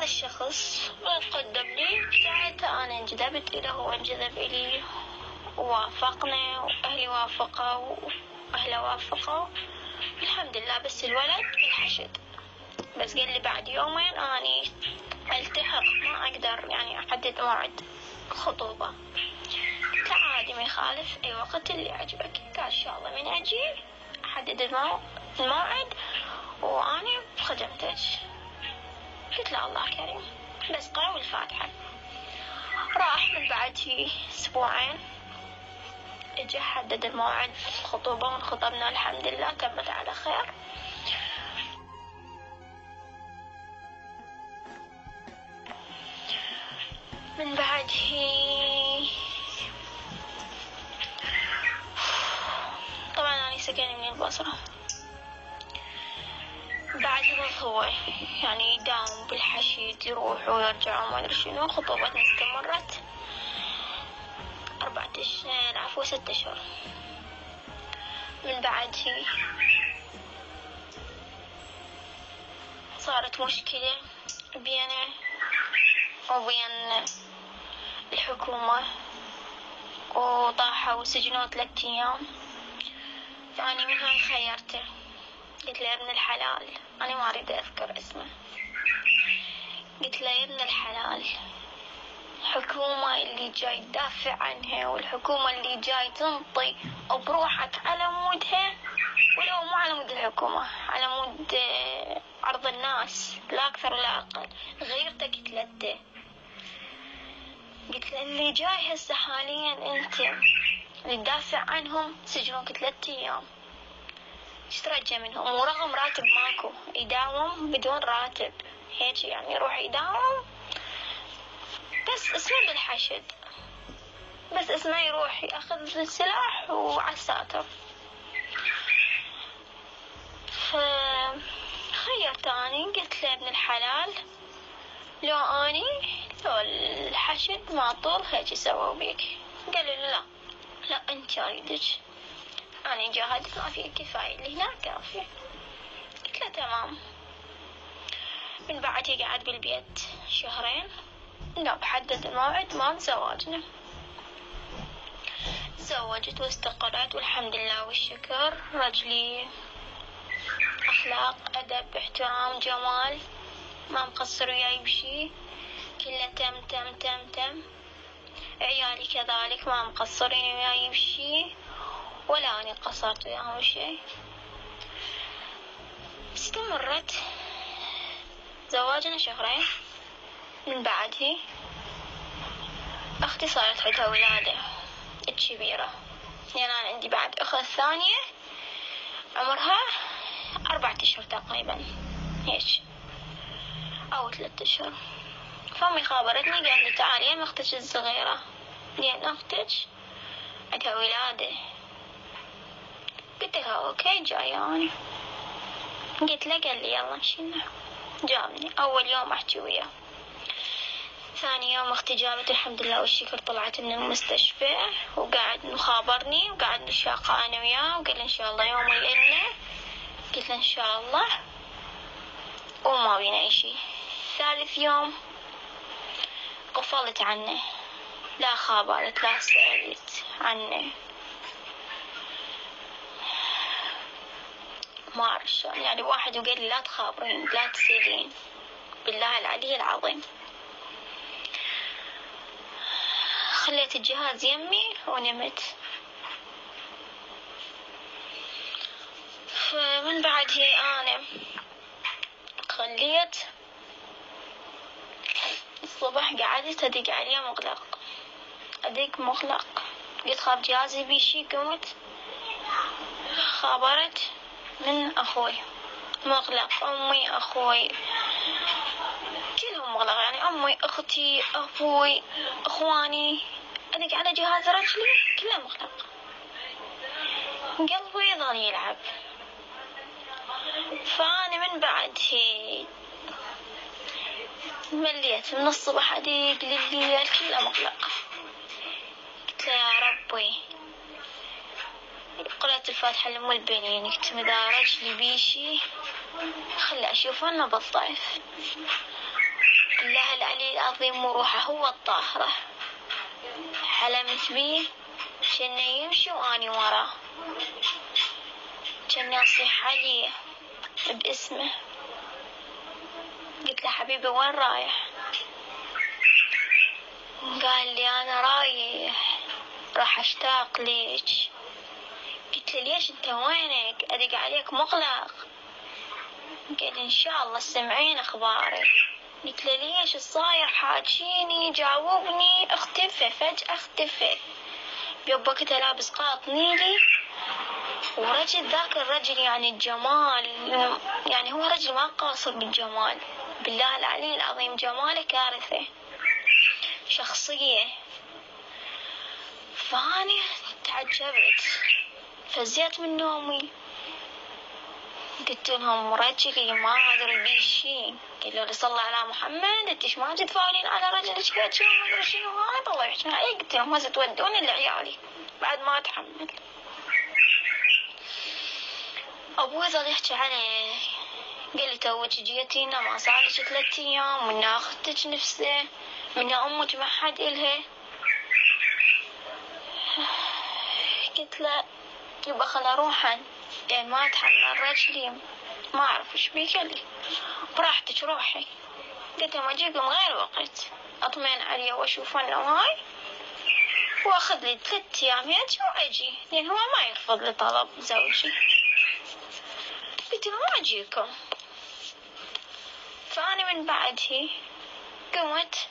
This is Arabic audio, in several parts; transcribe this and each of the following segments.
الشخص قدم لي، ساعتها أنا انجذبت إليه وانجذب إلي ووافقنا، وأهلي وافقوا وأهله وافقوا الحمد لله. بس الولد بالحشد، بس قال لي بعد يومين أني التحق، ما أقدر يعني أحدد موعد خطوبة. قلت عادي ما يخالف، أي وقت اللي يعجبك. قال إن شاء الله من أجي أحدد الموعد وأنا بخدمتك. قلت له الله كريم، بس قرأوا الفاتحة. راح من بعد أسبوعين اجى حدد الموعد الخطوبة وانخطبنا الحمد لله، تمت على خير. من بعد طبعا أنا سكني من البصرة. بعد هو يعني يداوم بالحشيد، يروح ويرجع وما أدري شنو. خطوبتنا استمرت 6 أشهر. من بعد صارت مشكلة بينه وبين الحكومة، وطاحوا وسجنوا 3 أيام. فأنا من هاي خيرته، قلت له يا ابن الحلال، أنا ما أريد أذكر اسمه، قلت له يا ابن الحلال، الحكومة اللي جاي تدافع عنها والحكومة اللي جاي تنطي بروحك على مودها، ولو مو على مود الحكومة، على مود عرض الناس لا أكثر ولا أقل، غيرتك 3. قلت له اللي جاي هسه حاليا أنت اللي تدافع عنهم سجنوك 3 أيام، ايش ترجى منهم؟ ورغم راتب ماكو، يداوم بدون راتب هيك، يعني يروح يداوم بس اسمه بالحشد، بس اسمه يروح ياخذ السلاح وعالساتر. خيرت اني، قلت له ابن الحلال، لو الحشد ما طول هيك سووا بيك. قال لي لا انت اريدك، أنا جاهدت ما في كفاية اللي هنا كافي. قلت له تمام. من بعد قعد بالبيت 2 شهرين، لا بحدد الموعد مال زواجنا. تزوجت واستقرت والحمد لله والشكر. رجلي أخلاق، أدب، احترام، جمال، ما مقصر وياي بشي، كله تم تم تم تم. عيالي كذلك ما مقصرين وياي بشي، ولا أنا قصرت وياهم شيء. استمرت زواجنا 2 شهرين. من بعده أختي صارت عندها ولادة الكبيرة، يعني أنا عندي بعد أخت ثانية عمرها 4 أشهر تقريبا هيك أو 3 أشهر. فأمي خابرتني، قالت لي تعالي يم أختك الصغيرة، لأن أختك عندها ولادة. قلت لها أوكي جاية أنا. قلت له، قال لي يلا مشينا. جابني أول يوم أحكي وياه، ثاني يوم اختي جابت الحمد لله والشكر، طلعت من المستشفى وقاعد مخابرني وقاعد نشاقة أنا وياه، وقال إن شاء الله يوم الإلنا. قلت له إن شاء الله، وما بينا أي شيء. ثالث يوم قفلت عنه، لا خابرت لا سألت عنه، ما أعرف شلون يعني. واحد وقال لي لا تخابرين لا تسألين، بالله العلي العظيم. خليت الجهاز يمي ونمت. فمن بعدها أنا خليت الصبح قعدت أدق عليه مغلق، أدق مغلق. قلت خاب جهازي بيشي، قمت خابرت من أخوي مغلق، أمي أخوي كلهم مغلق، يعني أمي أختي أبوي أخواني، أدق على جهاز رجلي كله مغلق. قلبي يظل يلعب. فأنا من بعد مليت من الصبح أدق للليل كله مغلق. قلت يا ربي، قرأت الفاتحة لأم البنين، قلت إذا رجلي بيشي خلي أشوف أنا بالضعف. بالله العلي العظيم مو روحه هو الطاهرة. حلمت بيه كأنه يمشي وأني وراه، كأني أصيح عليه باسمه. قلت له حبيبي وين رايح؟ قال لي أنا رايح راح أشتاق ليك. قلت له ليش أنت وينك؟ أدق عليك مغلق. قال إن شاء الله سمعين أخباري. قلت له ليش الصاير حاجيني جاوبني. اختفى فجأة اختفى. بوقتها لابس قاط نيلي ورجل ذاك الرجل يعني الجمال، يعني هو رجل ما قاصر بالجمال، بالله العلي العظيم جماله كارثة شخصية. فاني تعجبت فزيت من نومي. قلت لهم رجلي ما ادري بيه شيء. قالوا لي صلى على محمد انت ايش ما تتفاولين على رجلك هيك ما ادري شنو هذا الله يحسن عليك. قلت لهم هسه تودوني لعيالي بعد ما اتحمل. ابوي ظل يحكي عليه قال لي توك جيتينا ما صار لك 3 ايام من اختك نفسه من امك ما حد الها. قلت له يبقى خل اروح يعني ما اتحمل رجلي ما اعرف ايش بيه. قال لي براحتك روحي. قلت له اجيكم غير وقت اطمئن عليه واشوف انه هاي واخذ لي 3 ايام هيك واجي لان هو ما يرفض لي طلب زوجي. قلت له ما اجيكم. فاني من بعدها قمت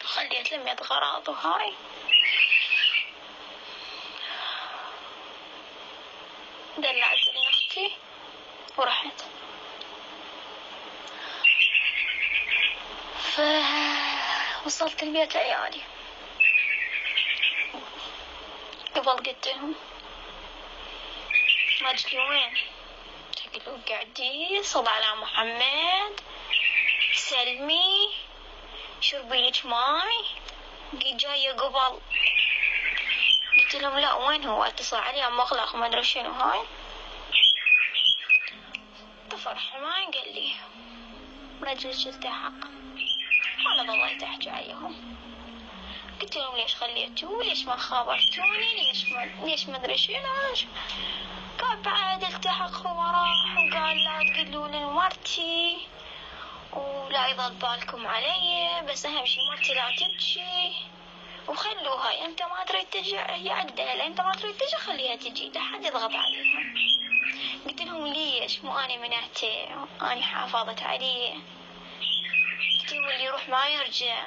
خليت لمية غراض وهاي دلعت لي اختي ورحت. فوصلت البيت عيالي قبل قلت لهم رجلي وين؟ قالوا قاعدين صل على محمد سلمي شربي لك ماي جاية قبل. قلت لهم لا وين هو؟ اتصل عليه مغلق ما ادري شنو هاي. طفر حماي قال لي رجلك التحق. انا ظليت احكي عليهم. قلت لهم ليش خليتوه؟ ليش ما خابرتوني؟ ليش ما ادري شنو. قال بعد التحق هو راح وقال لا تقولوا لمرتي ولا يضل بالكم علي بس اهم شي مرتي لا تبكي وخلوها انت ما تريد تجي هي عدلها انت ما تريد تجي خليها تجي لا حد يضغط عليها. قلت لهم ليش مو اني منعته اني حافظت عليه. قلت لهم اللي يروح ما يرجع.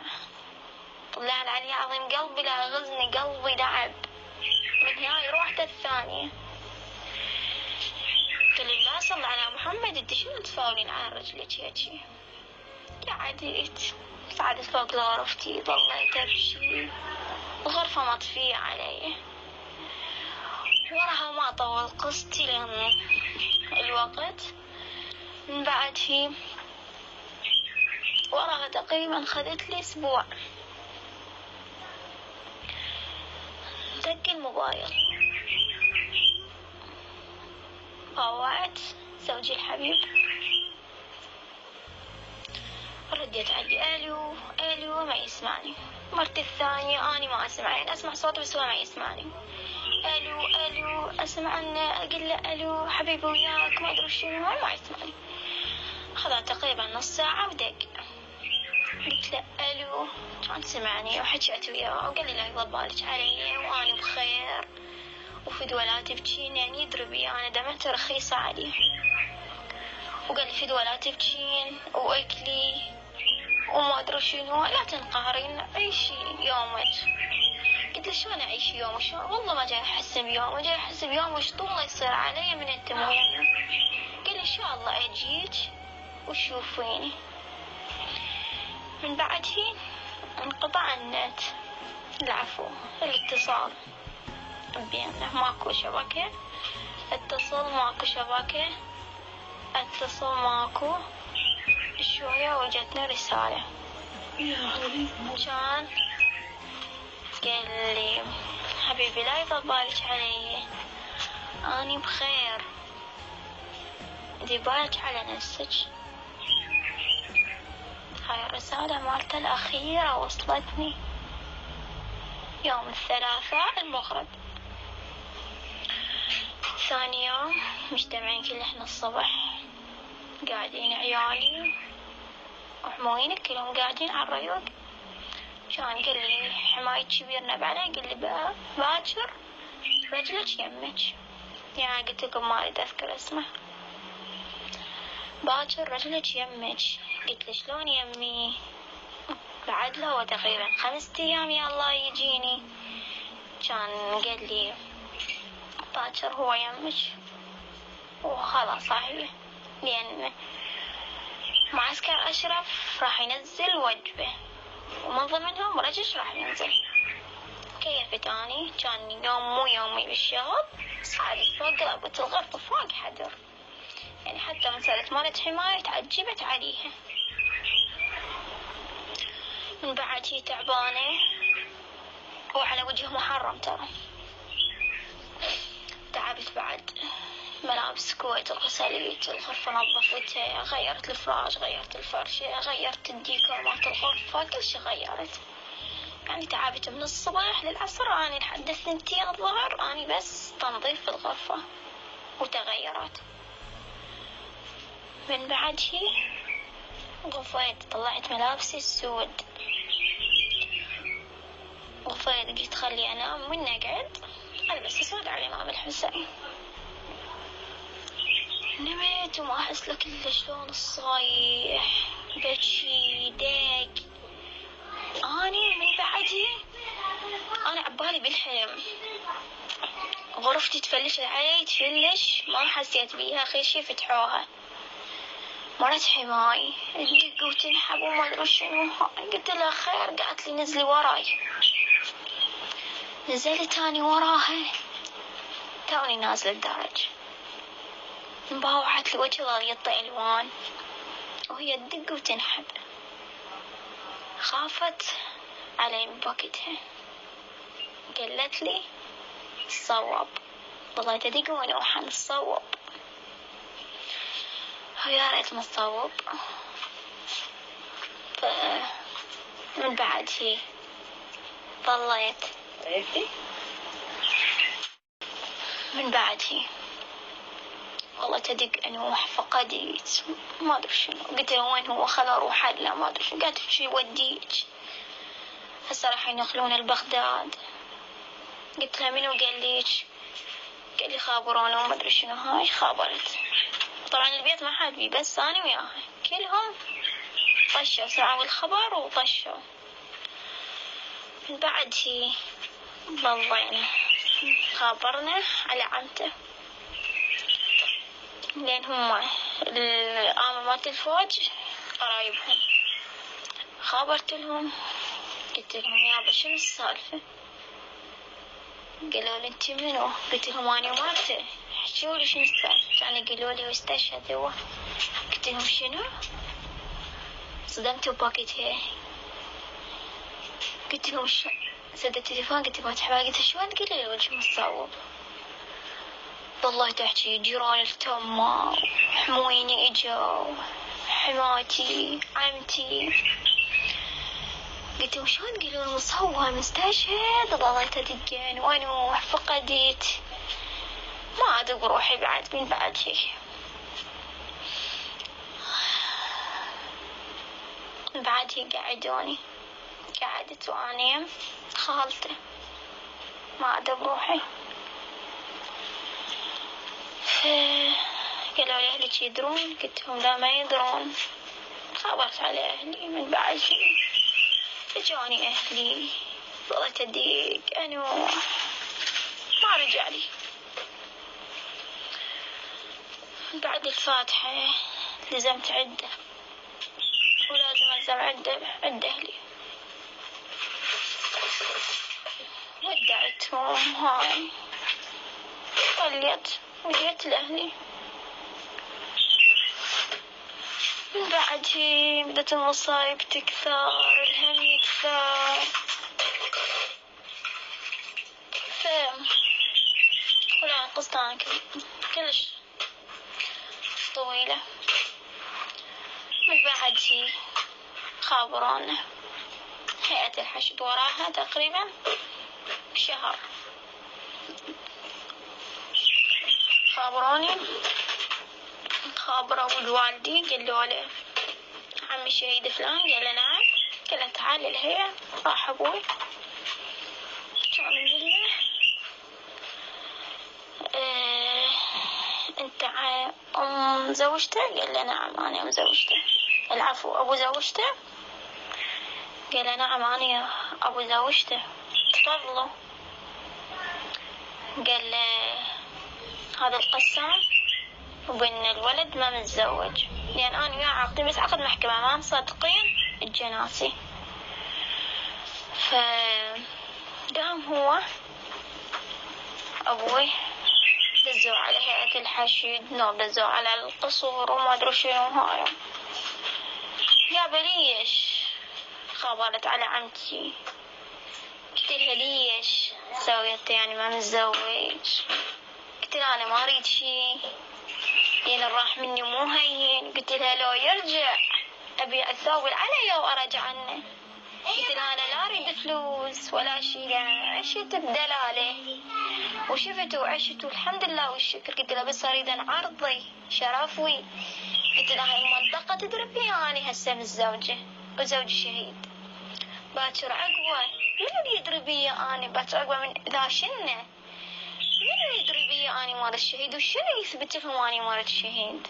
طلع العلي العظيم قلبي لا غزني قلبي لعب من هاي روحته الثانية. قلت لي لا صل على محمد انت شنو تفاولين على رجلك هيجي. قعدت صعدت فوق غرفتي ظليت ابكي الغرفة مطفية علي. وراها ما طول قصتي لأن الوقت من بعد في وراها تقريبا خذت لي اسبوع دق الموبايل طوعت زوجي الحبيب رديت علي الو الو ما يسمعني. مرتي الثانية اني ما اسمع اسمع صوته بس هو ما يسمعني. الو الو اسمع انه اقول له الو حبيبي وياك ما ادري شنو ما يسمعني. خذت تقريبا نص ساعة ودق. قلت له الو كان سمعني وحكيت وياه وقال لي لا يضل بالك علي وانا بخير وفدوى لا تبكين يعني يدري بي انا دمعت رخيصة عليه. وقال لي فدوى لا تبكين واكلي وما ادري شنو لا تنقهرين عيشي يومك. قلت له شلون اعيش يوم شلون والله ما جاي احس بيوم جاي احس بيوم وش طوله يصير علي من انت مو يعني. قال لي ان شاء الله اجيك وتشوفيني. من بعدها انقطع النت العفو الاتصال بيننا ماكو شبكة اتصل ماكو شبكة اتصل ماكو. شوية وجتنا رسالة كان قال لي حبيبي لا يضل بالك علي اني بخير دي بالك على نفسك. الرسالة مالته الأخيرة وصلتني يوم الثلاثاء المغرب. ثاني يوم مجتمعين كلنا الصبح، قاعدين عيالي وحمويني كلهم قاعدين على الريوق. كان قال لي حماية كبيرنا بعدين، قال لي باكر رجلك يمك، يعني قلت لكم ما اريد اذكر اسمه. باكر رجلك يمك. قلت له شلون يمي؟ بعد له تقريبا 5 أيام يا الله يجيني. كان قال لي باكر هو يمك وخلاص صحيح، لأن معسكر أشرف راح ينزل وجبة ومن ضمنهم رجش راح ينزل. كيفت أني كان يوم مو يومي بالشغل، صعدت فوق رابط الغرفة فوق حدر، يعني حتى مسألة مالت حماية تعجبت عليها. من بعد هي تعبانة وعلى وجه محرم ترى. تعبت بعد، ملابس كويت غسلت، الغرفة نظفتها، غيرت الفراش، غيرت الفرشة، غيرت الديكور مالت الغرفة، كل شي غيرت. يعني تعبت من الصبح للعصر، أنا لحد 2 الظهر أنا بس تنظيف الغرفة وتغيرات. من بعد هي غفيت، طلعت ملابسي السود، غفيت قلت خلي أنام. من أقعد ألبس أسود على الإمام الحسين. نمت وما أحس له كل شلون الصايح بكي ديك. أنا من بعدي أنا عبالي بالحلم غرفتي تفلش علي، تفلش ما حسيت بيها، خير شي فتحوها مرت حماي تدق وتنحب وما أدري شنو. قلت لها خير، قالت لي نزلي وراي. نزلت أنا وراها، توني نازلة الدرج، مباوعت لي وجهي ظل يطي ألوان وهي تدق وتنحب. خافت علي بوقتها، قالت لي صوب. ظليت أدق ونوحا الصوب، ويا ريت ما تصوب. من بعد هي ظليت من بعد هي والله تدق انوح، فقديت ما ادري شنو. قلت له وين هو؟ خل اروح لا ما ادري شنو. قالت شي وديك هسه راح ينقلون البغداد. قلت له منو قال ليش؟ قال لي خابرونا وما ادري شنو. هاي خابرت. طبعا البيت ما حد بي، بس انا وياها كلهم طشوا، سمعوا الخبر وطشوا. من بعد هي ضلينا خابرنا على عمته، لأن هم الآمر مالت الفوج قرايبهم. خابرت لهم، قلت لهم يابا شنو السالفة؟ قالوا لي انتي منو؟ قلت لهم أنا مالته، احكوا لي شنو السالفة. كانوا قالوا لي واستشهد هو. قلت لهم شنو؟ صدمت بوقتها. قلت لهم سدت التليفون، قلت ما تحبها. قلت شلون تقولي لي وجهي مصوب؟ والله تحكي جيران التمة حمويني اجوا، حماتي عمتي. قلت لهم شلون تقولون مصوب مستشهد؟ ظليت ادقن وانوح، فقدت ما ادق روحي بعد. من بعد هيك من بعد هيك قعدت واني خالته ما ادق روحي. قالوا لي أهلك يدرون؟ قلت لهم لا ما يدرون. خبرت على أهلي. من بعد اجوني أهلي، ظلت أديك أنوح ما رجع لي. بعد الفاتحة لزمت عدة، ولازم ألزم عدة أهلي. ودعتهم هاي، صليت وجيت لأهلي. من بعد هي بدت المصايب تكثر، الهم يكثر. ولا قصة كلش طويلة. من بعد هي خابرونا هيئة الحشد وراها تقريبا بشهر، خابروني، خابروا الوالدي قالوا له عمي الشهيد فلان، قال له نعم، قال له تعال للهيئة. راح أبوي كان يقول له أنت أم زوجته؟ قال له نعم أنا أم زوجته. العفو أبو زوجته؟ قال له نعم أنا أبو زوجته. تفضلوا. قال له هذا القسام وبين الولد ما متزوج، لأن أنا وياه عاقدين بس عقد محكمة ما مصدقين الجناسي. فقام هو أبوي دزوا على هيئة الحشد، دزوا على القصور وما أدري شنو هاي. يا ليش خبرت على عمتي؟ قلت لها ليش سويت يعني ما متزوج؟ قلت لها أنا ما أريد شي، يعني راح مني مو هين. قلت لها لو يرجع أبي أثاول عليه وأرجع عنه. قلت لها أنا لا أريد فلوس ولا شي، يعني عشت بدلالة وشفت وعشت والحمد لله والشكر. قلت لها بس أريد أن عرضي شرفوي. قلت لها هاي المنطقة تدري فيها أنا هسه متزوجة وزوجي شهيد. باكر عقبه من يدري بي أنا؟ باكر عقبه من ذا شنه؟ من يدري بي أنا مرة الشهيد وشنو يثبت لهم أنا مرة الشهيد؟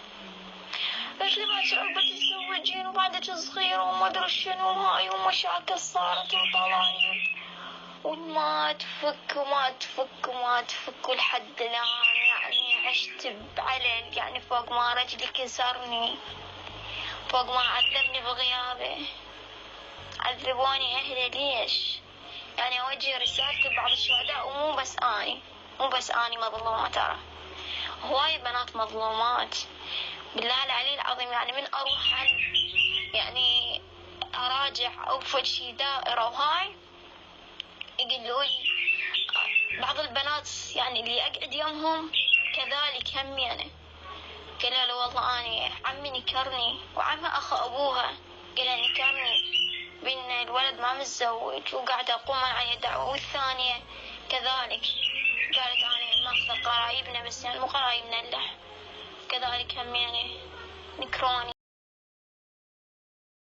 قلت لي باكر عقبه تتزوجين وبعدك صغيرة وما أدري شنو هاي ومشاكل صارت وطلايق وما تفك وما تفك وما تفك ولحد الآن يعني عشت بعلل، يعني فوق ما رجلي كسرني، فوق ما عذبني بغيابه. عذبوني أهلي ليش؟ يعني أوجه رسالة لبعض الشهداء ومو بس أني، مو بس أني مظلومة، ترى هواي بنات مظلومات. بالله العلي العظيم يعني من أروح يعني أراجع أو فد شي دائرة وهاي يقولوا لي بعض البنات يعني اللي أقعد يمهم كذلك هم يعني قالوا له والله أنا عمي نكرني وعمي أخو أبوها قال نكرني بين الولد ما متزوج وقاعدة أقوم على دعوة، والثانية كذلك قالت أنا ماخذة قرايبنا بس يعني مو قرايبنا اللح كذلك هم يعني نكروني.